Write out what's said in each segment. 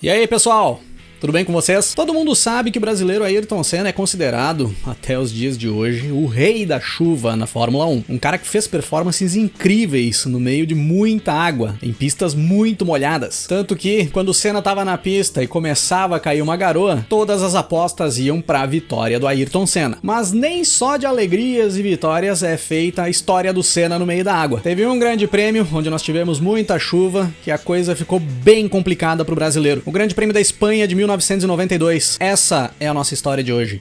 E aí, pessoal? Tudo bem com vocês? Todo mundo sabe que o brasileiro Ayrton Senna é considerado, até os dias de hoje, o rei da chuva na Fórmula 1. Um cara que fez performances incríveis no meio de muita água, em pistas muito molhadas. Tanto que, quando o Senna estava na pista e começava a cair uma garoa, todas as apostas iam para a vitória do Ayrton Senna. Mas nem só de alegrias e vitórias é feita a história do Senna no meio da água. Teve um grande prêmio, onde nós tivemos muita chuva, que a coisa ficou bem complicada para o brasileiro. O Grande Prêmio da Espanha de 1992. Essa é a nossa história de hoje.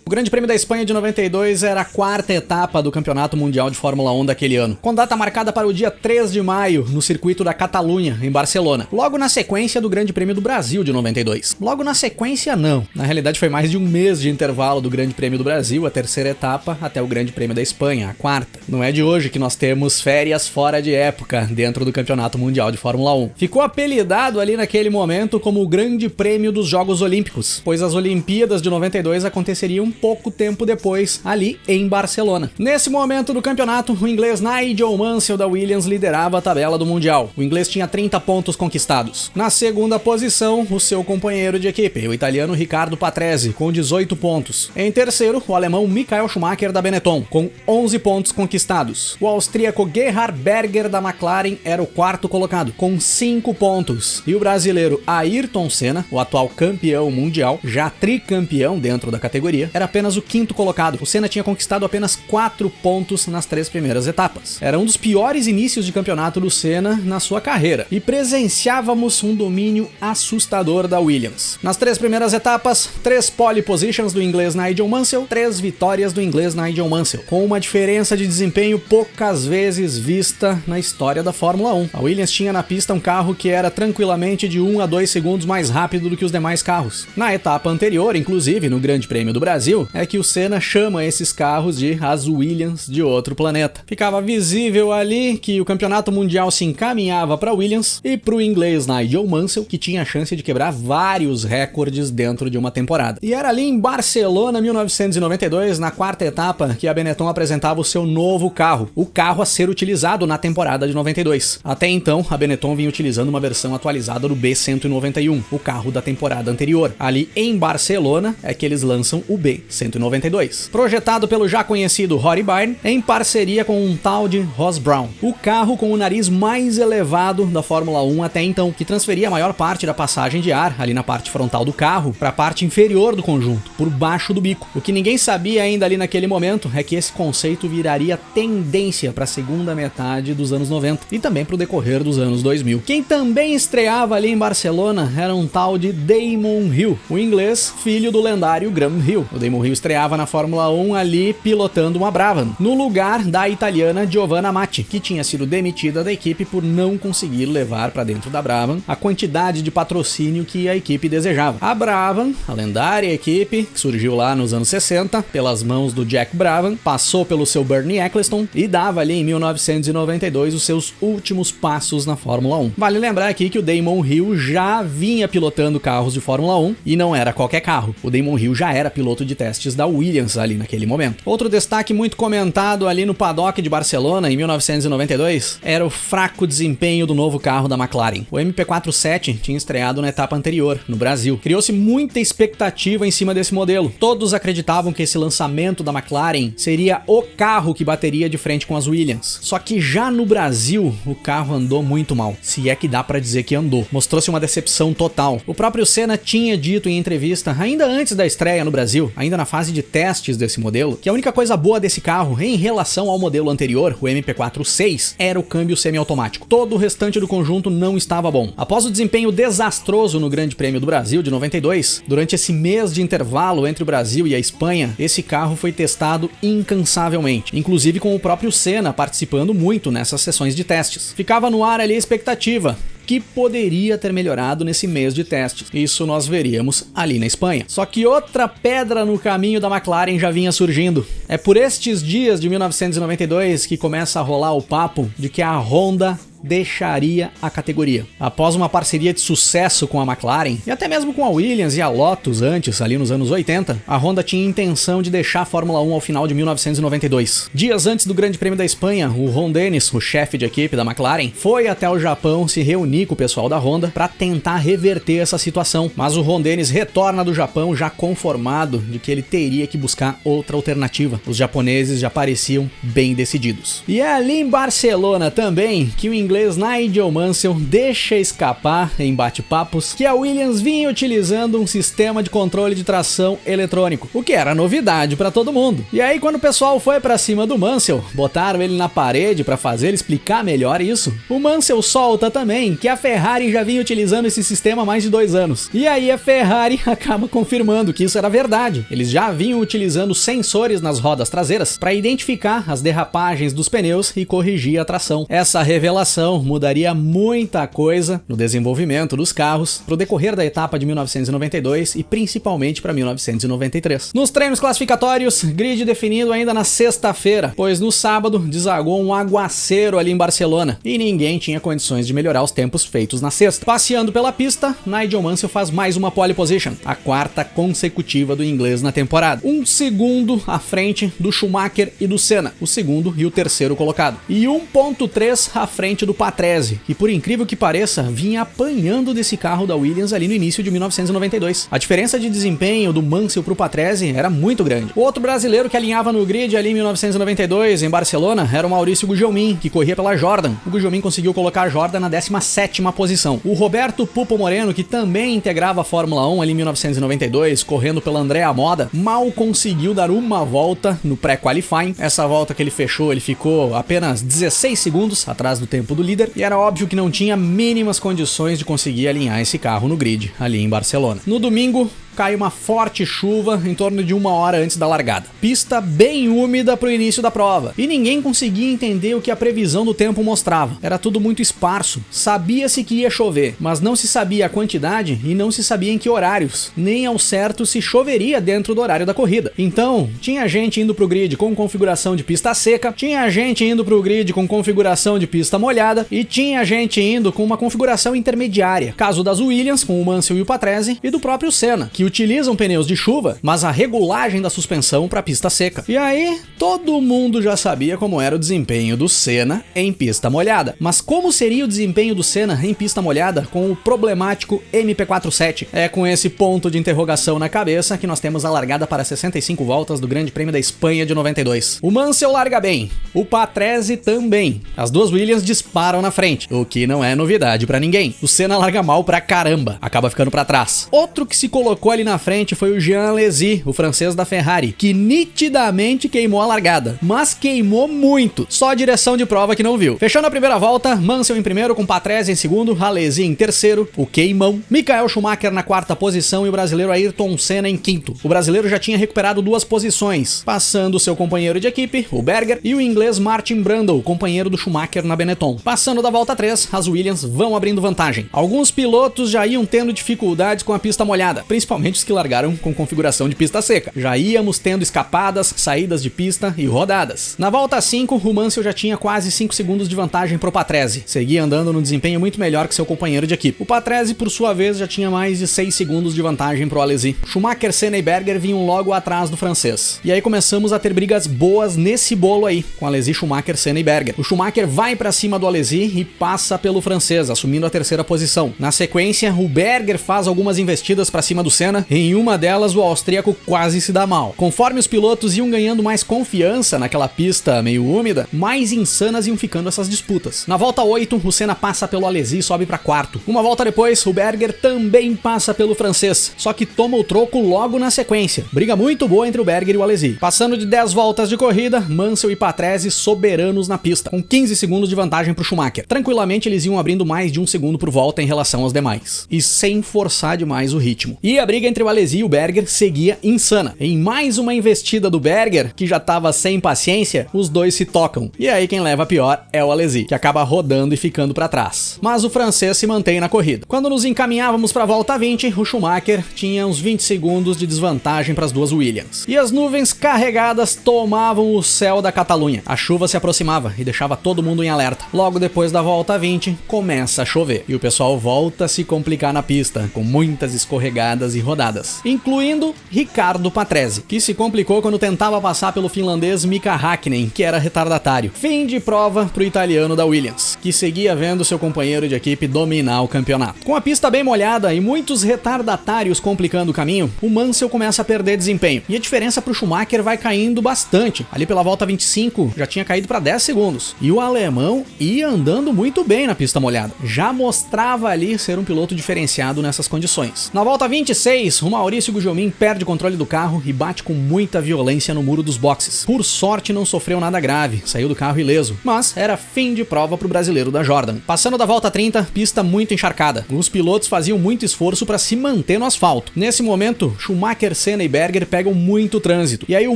O Grande Prêmio da Espanha de 92 era a quarta etapa do Campeonato Mundial de Fórmula 1 daquele ano, com data marcada para o dia 3 de maio, no circuito da Catalunha, em Barcelona, logo na sequência do Grande Prêmio do Brasil de 92. Logo na sequência, não. Na realidade, foi mais de um mês de intervalo do Grande Prêmio do Brasil, a terceira etapa, até o Grande Prêmio da Espanha, a quarta. Não é de hoje que nós temos férias fora de época dentro do Campeonato Mundial de Fórmula 1. Ficou apelidado ali naquele momento como o Grande Prêmio dos Jogos Olímpicos, pois as Olimpíadas de 92 aconteceriam pouco tempo depois, ali em Barcelona. Nesse momento do campeonato, o inglês Nigel Mansell da Williams liderava a tabela do Mundial. O inglês tinha 30 pontos conquistados. Na segunda posição, o seu companheiro de equipe, o italiano Riccardo Patrese, com 18 pontos. Em terceiro, o alemão Michael Schumacher da Benetton, com 11 pontos conquistados. O austríaco Gerhard Berger da McLaren era o quarto colocado, com 5 pontos. E o brasileiro Ayrton Senna, o atual campeão mundial, já tricampeão dentro da categoria, era apenas o quinto colocado. O Senna tinha conquistado apenas 4 pontos nas 3 primeiras etapas. Era um dos piores inícios de campeonato do Senna na sua carreira, e presenciávamos um domínio assustador da Williams. Nas 3 primeiras etapas, 3 pole positions do inglês Nigel Mansell, 3 vitórias do inglês Nigel Mansell, com uma diferença de desempenho poucas vezes vista na história da Fórmula 1. A Williams tinha na pista um carro que era tranquilamente de 1 a 2 segundos mais rápido do que os demais carros. Na etapa anterior, inclusive no Grande Prêmio do Brasil, é que o Senna chama esses carros de as Williams de outro planeta. Ficava visível ali que o campeonato mundial se encaminhava para Williams e para o inglês Nigel Mansell, que tinha a chance de quebrar vários recordes dentro de uma temporada. E era ali em Barcelona, 1992, na quarta etapa, que a Benetton apresentava o seu novo carro, o carro a ser utilizado na temporada de 92. Até então, a Benetton vinha utilizando uma versão atualizada do B191, o carro da temporada anterior. Ali em Barcelona é que eles lançam o B192, projetado pelo já conhecido Rory Byrne, em parceria com um tal de Ross Brown, o carro com o nariz mais elevado da Fórmula 1 até então, que transferia a maior parte da passagem de ar, ali na parte frontal do carro, para a parte inferior do conjunto, por baixo do bico. O que ninguém sabia ainda ali naquele momento é que esse conceito viraria tendência para a segunda metade dos anos 90 e também para o decorrer dos anos 2000. Quem também estreava ali em Barcelona era um tal de Damon Hill, o inglês filho do lendário Graham Hill. O Damon Hill estreava na Fórmula 1 ali pilotando uma Brabham, no lugar da italiana Giovanna Amati, que tinha sido demitida da equipe por não conseguir levar para dentro da Brabham a quantidade de patrocínio que a equipe desejava. A Brabham, a lendária equipe que surgiu lá nos anos 60, pelas mãos do Jack Brabham, passou pelo seu Bernie Ecclestone e dava ali em 1992 os seus últimos passos na Fórmula 1. Vale lembrar aqui que o Damon Hill já vinha pilotando carros de Fórmula 1 e não era qualquer carro. O Damon Hill já era piloto de testes da Williams ali naquele momento. Outro destaque muito comentado ali no paddock de Barcelona em 1992 era o fraco desempenho do novo carro da McLaren. O MP47 tinha estreado na etapa anterior, no Brasil. Criou-se muita expectativa em cima desse modelo. Todos acreditavam que esse lançamento da McLaren seria o carro que bateria de frente com as Williams. Só que já no Brasil, o carro andou muito mal, se é que dá pra dizer que andou. Mostrou-se uma decepção total. O próprio Senna tinha dito em entrevista, ainda antes da estreia no Brasil, ainda na fase de testes desse modelo, que a única coisa boa desse carro em relação ao modelo anterior, o MP46, era o câmbio semiautomático. Todo o restante do conjunto não estava bom. Após o desempenho desastroso no Grande Prêmio do Brasil de 92, durante esse mês de intervalo entre o Brasil e a Espanha, esse carro foi testado incansavelmente, inclusive com o próprio Senna participando muito nessas sessões de testes. Ficava no ar ali a expectativa que poderia ter melhorado nesse mês de testes. Isso nós veríamos ali na Espanha. Só que outra pedra no caminho da McLaren já vinha surgindo. É por estes dias de 1992 que começa a rolar o papo de que a Honda deixaria a categoria. Após uma parceria de sucesso com a McLaren, e até mesmo com a Williams e a Lotus antes, ali nos anos 80, a Honda tinha intenção de deixar a Fórmula 1 ao final de 1992. Dias antes do Grande Prêmio da Espanha, o Ron Dennis, o chefe de equipe da McLaren, foi até o Japão se reunir com o pessoal da Honda para tentar reverter essa situação, mas o Ron Dennis retorna do Japão já conformado de que ele teria que buscar outra alternativa. Os japoneses já pareciam bem decididos. E é ali em Barcelona também que o inglês Nigel Mansell deixa escapar em bate-papos que a Williams vinha utilizando um sistema de controle de tração eletrônico, o que era novidade para todo mundo. E aí quando o pessoal foi para cima do Mansell, botaram ele na parede para fazer ele explicar melhor isso, o Mansell solta também que a Ferrari já vinha utilizando esse sistema há mais de 2 anos. E aí a Ferrari acaba confirmando que isso era verdade. Eles já vinham utilizando sensores nas rodas traseiras para identificar as derrapagens dos pneus e corrigir a tração. Essa revelação mudaria muita coisa no desenvolvimento dos carros pro decorrer da etapa de 1992 e principalmente para 1993. Nos treinos classificatórios, grid definido ainda na sexta-feira, pois no sábado desagou um aguaceiro ali em Barcelona e ninguém tinha condições de melhorar os tempos feitos na sexta. Passeando pela pista, Nigel Mansell faz mais uma pole position, a 4ª consecutiva do inglês na temporada. 1 segundo à frente do Schumacher e do Senna, o segundo e o terceiro colocado. E 1.3 à frente do Patrese, que por incrível que pareça, vinha apanhando desse carro da Williams ali no início de 1992. A diferença de desempenho do Mansell pro Patrese era muito grande. O outro brasileiro que alinhava no grid ali em 1992, em Barcelona, era o Maurício Gugelmin, que corria pela Jordan. O Gugelmin conseguiu colocar a Jordan na 17ª posição. O Roberto Pupo Moreno, que também integrava a Fórmula 1 ali em 1992, correndo pela Andrea Moda, mal conseguiu dar uma volta no pré-qualifying. Essa volta que ele fechou, ele ficou apenas 16 segundos atrás do tempo do líder, e era óbvio que não tinha mínimas condições de conseguir alinhar esse carro no grid ali em Barcelona. No domingo, cai uma forte chuva em torno de 1 hora antes da largada. Pista bem úmida para o início da prova. E ninguém conseguia entender o que a previsão do tempo mostrava. Era tudo muito esparso. Sabia-se que ia chover, mas não se sabia a quantidade e não se sabia em que horários. Nem ao certo se choveria dentro do horário da corrida. Então, tinha gente indo pro grid com configuração de pista seca, tinha gente indo pro grid com configuração de pista molhada e tinha gente indo com uma configuração intermediária. Caso das Williams, com o Mansell e o Patrese, e do próprio Senna, que utilizam pneus de chuva, mas a regulagem da suspensão para pista seca. E aí, todo mundo já sabia como era o desempenho do Senna em pista molhada. Mas como seria o desempenho do Senna em pista molhada com o problemático MP47? É com esse ponto de interrogação na cabeça que nós temos a largada para 65 voltas do Grande Prêmio da Espanha de 92. O Mansell larga bem, o Patrese também. As duas Williams disparam na frente, o que não é novidade para ninguém. O Senna larga mal pra caramba, acaba ficando para trás. Outro que se colocou ali na frente foi o Jean Alesi, o francês da Ferrari, que nitidamente queimou a largada, mas queimou muito, só a direção de prova que não viu. Fechando a primeira volta, Mansell em primeiro, com Patrese em segundo, Alesi em terceiro, o queimão, Michael Schumacher na 4ª posição e o brasileiro Ayrton Senna em quinto. O brasileiro já tinha recuperado 2 posições, passando seu companheiro de equipe, o Berger, e o inglês Martin Brundle, companheiro do Schumacher na Benetton. Passando da volta 3, as Williams vão abrindo vantagem. Alguns pilotos já iam tendo dificuldades com a pista molhada, principalmente os que largaram com configuração de pista seca. Já íamos tendo escapadas, saídas de pista e rodadas. Na volta 5, o Mansell já tinha quase 5 segundos de vantagem pro Patrese. Seguia andando no desempenho muito melhor que seu companheiro de equipe. O Patrese, por sua vez, já tinha mais de 6 segundos de vantagem pro Alesi. Schumacher, Senna e Berger vinham logo atrás do francês. E aí começamos a ter brigas boas nesse bolo aí, com Alesi, Schumacher, Senna e Berger. O Schumacher vai pra cima do Alesi e passa pelo francês, assumindo a 3ª posição. Na sequência, o Berger faz algumas investidas pra cima do Senna. Em uma delas, o austríaco quase se dá mal. Conforme os pilotos iam ganhando mais confiança naquela pista meio úmida, mais insanas iam ficando essas disputas. Na volta 8, o Senna passa pelo Alesi e sobe para 4º. Uma volta depois, o Berger também passa pelo francês, só que toma o troco logo na sequência. Briga muito boa entre o Berger e o Alesi. Passando de 10 voltas de corrida, Mansell e Patrese soberanos na pista, com 15 segundos de vantagem pro Schumacher. Tranquilamente eles iam abrindo mais de 1 segundo por volta em relação aos demais, e sem forçar demais o ritmo. E a briga briga entre o Alesi e o Berger seguia insana. Em mais uma investida do Berger, que já tava sem paciência, os dois se tocam. E aí quem leva a pior é o Alesi, que acaba rodando e ficando pra trás. Mas o francês se mantém na corrida. Quando nos encaminhávamos pra volta 20, o Schumacher tinha uns 20 segundos de desvantagem para as duas Williams. E as nuvens carregadas tomavam o céu da Catalunha. A chuva se aproximava e deixava todo mundo em alerta. Logo depois da volta 20, começa a chover. E o pessoal volta a se complicar na pista, com muitas escorregadas e rodadas. Incluindo Riccardo Patrese, que se complicou quando tentava passar pelo finlandês Mika Häkkinen, que era retardatário. Fim de prova pro italiano da Williams, que seguia vendo seu companheiro de equipe dominar o campeonato. Com a pista bem molhada e muitos retardatários complicando o caminho, o Mansell começa a perder desempenho. E a diferença pro Schumacher vai caindo bastante. Ali pela volta 25, já tinha caído para 10 segundos. E o alemão ia andando muito bem na pista molhada. Já mostrava ali ser um piloto diferenciado nessas condições. Na volta 26, o Maurício Gugelmin perde o controle do carro e bate com muita violência no muro dos boxes. Por sorte não sofreu nada grave, saiu do carro ileso, mas era fim de prova pro brasileiro da Jordan. Passando da volta 30, pista muito encharcada. Os pilotos faziam muito esforço para se manter no asfalto. Nesse momento, Schumacher, Senna e Berger pegam muito trânsito, e aí o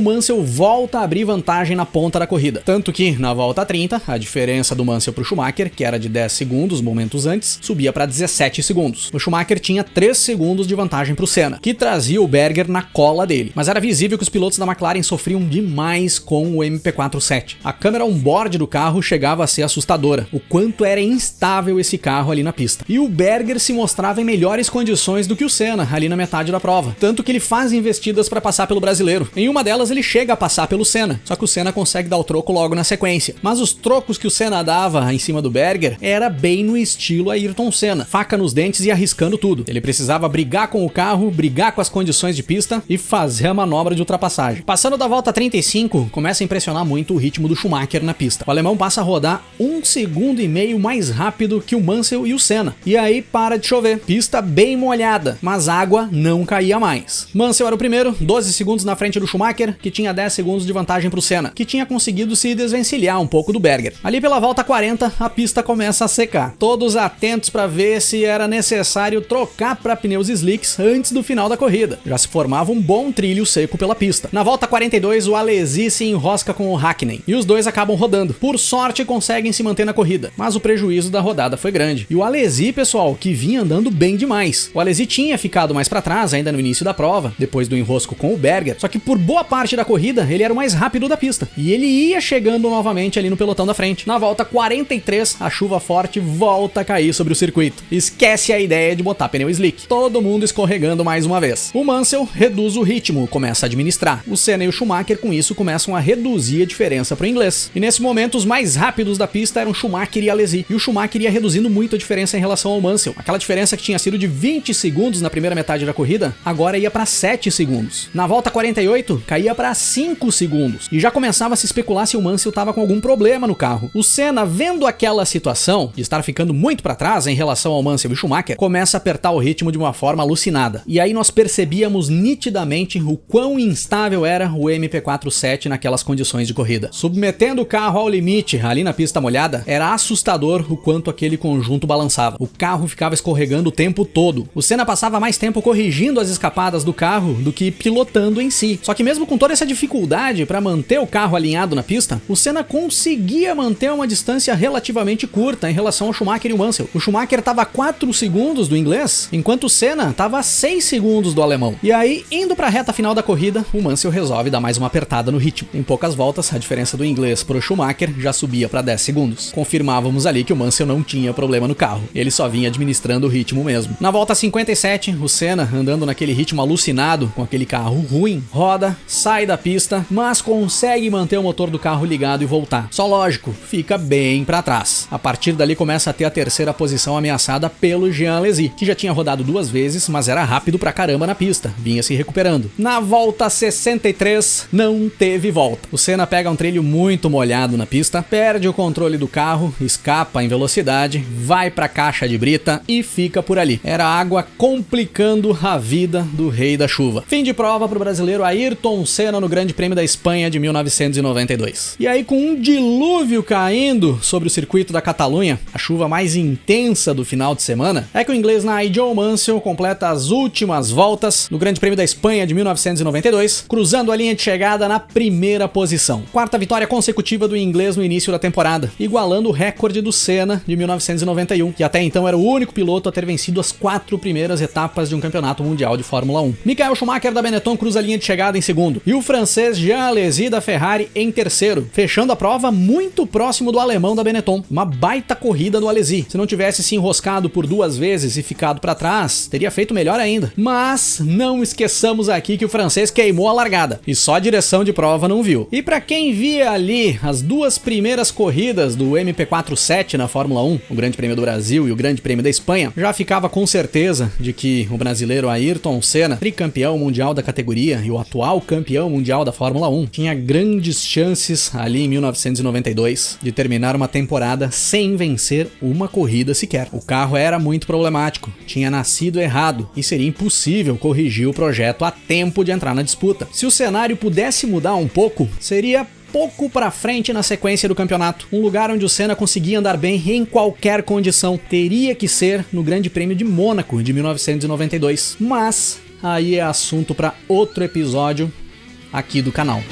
Mansell volta a abrir vantagem na ponta da corrida. Tanto que, na volta 30, a diferença do Mansell pro Schumacher, que era de 10 segundos momentos antes, subia para 17 segundos. O Schumacher tinha 3 segundos de vantagem pro Senna, que trazia o Berger na cola dele. Mas era visível que os pilotos da McLaren sofriam demais com o MP47. A câmera on-board do carro chegava a ser assustadora, o quanto era instável esse carro ali na pista. E o Berger se mostrava em melhores condições do que o Senna ali na metade da prova, tanto que ele faz investidas para passar pelo brasileiro. Em uma delas ele chega a passar pelo Senna, só que o Senna consegue dar o troco logo na sequência. Mas os trocos que o Senna dava em cima do Berger era bem no estilo Ayrton Senna, faca nos dentes e arriscando tudo. Ele precisava brigar com o carro, brigar com as condições de pista e fazer a manobra de ultrapassagem. Passando da volta 35, começa a impressionar muito o ritmo do Schumacher na pista. O alemão passa a rodar 1,5 segundos mais rápido que o Mansell e o Senna. E aí para de chover. Pista bem molhada, mas água não caía mais. Mansell era o primeiro, 12 segundos na frente do Schumacher, que tinha 10 segundos de vantagem pro Senna, que tinha conseguido se desvencilhar um pouco do Berger. Ali pela volta 40, a pista começa a secar. Todos atentos para ver se era necessário trocar para pneus slicks antes do final da corrida. Já se formava um bom trilho seco pela pista. Na volta 42, o Alesi se enrosca com o Häkkinen e os dois acabam rodando. Por sorte, conseguem se manter na corrida, mas o prejuízo da rodada foi grande. E o Alesi, pessoal, que vinha andando bem demais. O Alesi tinha ficado mais para trás ainda no início da prova, depois do enrosco com o Berger, só que por boa parte da corrida ele era o mais rápido da pista. E ele ia chegando novamente ali no pelotão da frente. Na volta 43, a chuva forte volta a cair sobre o circuito. Esquece a ideia de botar pneu slick. Todo mundo escorregando mais uma vez. O Mansell reduz o ritmo, começa a administrar. O Senna e o Schumacher com isso começam a reduzir a diferença pro inglês. E nesse momento os mais rápidos da pista eram Schumacher e Alesi. E o Schumacher ia reduzindo muito a diferença em relação ao Mansell. Aquela diferença que tinha sido de 20 segundos na primeira metade da corrida, agora ia para 7 segundos. Na volta 48, caía para 5 segundos. E já começava a se especular se o Mansell estava com algum problema no carro. O Senna, vendo aquela situação de estar ficando muito para trás em relação ao Mansell e Schumacher, começa a apertar o ritmo de uma forma alucinada. E aí nós percebíamos nitidamente o quão instável era o MP47 naquelas condições de corrida. Submetendo o carro ao limite ali na pista molhada, era assustador o quanto aquele conjunto balançava. O carro ficava escorregando o tempo todo. O Senna passava mais tempo corrigindo as escapadas do carro do que pilotando em si. Só que mesmo com toda essa dificuldade para manter o carro alinhado na pista, o Senna conseguia manter uma distância relativamente curta em relação ao Schumacher e o Mansell. O Schumacher estava a 4 segundos do inglês, enquanto o Senna estava a 6 segundos do alemão. E aí, indo para a reta final da corrida, o Mansell resolve dar mais uma apertada no ritmo. Em poucas voltas, a diferença do inglês pro Schumacher já subia para 10 segundos. Confirmávamos ali que o Mansell não tinha problema no carro. Ele só vinha administrando o ritmo mesmo. Na volta 57, o Senna, andando naquele ritmo alucinado, com aquele carro ruim, roda, sai da pista, mas consegue manter o motor do carro ligado e voltar. Só lógico, fica bem para trás. A partir dali começa a ter a terceira posição ameaçada pelo Jean Alesi, que já tinha rodado 2 vezes, mas era rápido pra caramba na pista, vinha se recuperando. Na volta 63, não teve volta. O Senna pega um trilho muito molhado na pista, perde o controle do carro, escapa em velocidade, vai pra caixa de brita e fica por ali. Era água complicando a vida do rei da chuva. Fim de prova pro brasileiro Ayrton Senna no Grande Prêmio da Espanha de 1992. E aí, com um dilúvio caindo sobre o circuito da Catalunha, a chuva mais intensa do final de semana, é que o inglês Nigel Mansell completa as últimas últimas voltas no Grande Prêmio da Espanha de 1992, cruzando a linha de chegada na primeira posição. Quarta vitória consecutiva do inglês no início da temporada, igualando o recorde do Senna de 1991, que até então era o único piloto a ter vencido as 4 primeiras etapas de um campeonato mundial de Fórmula 1. Michael Schumacher da Benetton cruza a linha de chegada em segundo, e o francês Jean Alesi da Ferrari em terceiro, fechando a prova muito próximo do alemão da Benetton. Uma baita corrida do Alesi. Se não tivesse se enroscado por 2 vezes e ficado para trás, teria feito melhor ainda. Mas não esqueçamos aqui que o francês queimou a largada e só a direção de prova não viu. E para quem via ali as 2 primeiras corridas do MP47 na Fórmula 1, o Grande Prêmio do Brasil e o Grande Prêmio da Espanha, já ficava com certeza de que o brasileiro Ayrton Senna, tricampeão mundial da categoria e o atual campeão mundial da Fórmula 1, tinha grandes chances ali em 1992 de terminar uma temporada sem vencer uma corrida sequer. O carro era muito problemático, tinha nascido errado e seria impossível corrigir o projeto a tempo de entrar na disputa. Se o cenário pudesse mudar um pouco, seria pouco pra frente na sequência do campeonato. Um lugar onde o Senna conseguia andar bem em qualquer condição. Teria que ser no Grande Prêmio de Mônaco de 1992. Mas aí é assunto para outro episódio aqui do canal.